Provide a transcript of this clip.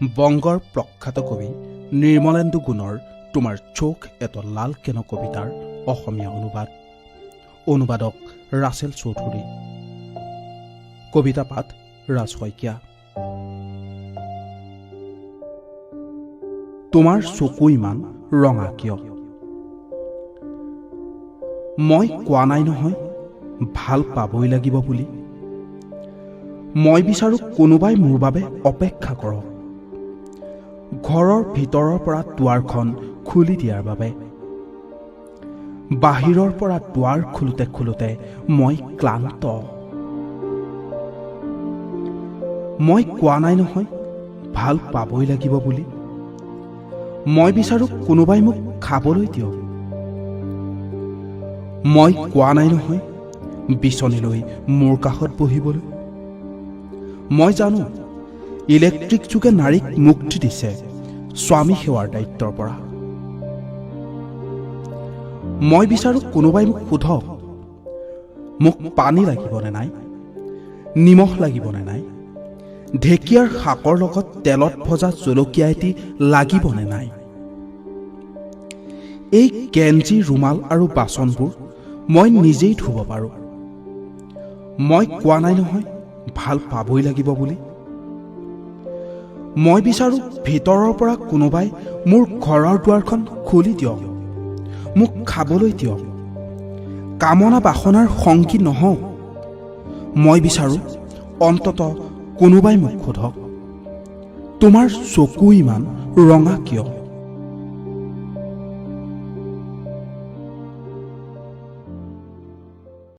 বংগৰ প্ৰখ্যাত কবি নিৰ্মলেন্দু গুণৰ তোমাৰ চোখ এত লাল কেন কবিতাৰ অসমীয়া অনুবাদক ৰাছেল চৌধুৰী। কবিতা পাঠ ৰাজ শইকীয়া। তোমাৰ চকু ইমান ৰঙা কিয়? মই কোৱা নাই নহয় ভাল পাবই লাগিব বুলি। মই বিচাৰো কোনোবাই মোৰ বাবে অপেক্ষা কৰক, ঘৰৰ ভিতৰৰ পৰা দুৱাৰখন খুলি দিয়াৰ বাবে। বাহিৰৰ পৰা দুৱাৰ খোলোতে খোলোতে মই ক্লান্ত। মই কোৱা নাই নহয় ভাল পাবই লাগিব বুলি। মই বিচাৰো কোনোবাই মোক খাবলৈ দিয়ক। মই কোৱা নাই নহয় বিচনীলৈ মোৰ কাষত বহিবলৈ। মই জানো ইলেক্ট্ৰিক যুগে নাৰীক মুক্তি দিছে স্বামী সেৱাৰ দায়িত্বৰ পৰা। মই বিচাৰো কোনোবাই মোক সোধক, মোক পানী লাগিবনে নাই, নিমখ লাগিবনে নাই, ঢেকীয়াৰ শাকৰ লগত তেলত ভজা জলকীয়া এটি লাগিবনে নাই। এই গেঞ্জি, ৰুমাল আৰু বাচনবোৰ মই নিজেই ধুব পাৰো। মই কোৱা নাই নহয় ভাল পাবই লাগিব বুলি। মই বিচাৰো ভিতৰৰ পৰা কোনোবাই মোৰ ঘৰৰ দুৱাৰখন খুলি দিয়ক, মোক খাবলৈ দিয়ক, কামনা বাসনাৰ সংগী নহওক। মই বিচাৰো অন্ততঃ কোনোবাই মোক সোধক, তোমাৰ চকু ইমান ৰঙা কিয়?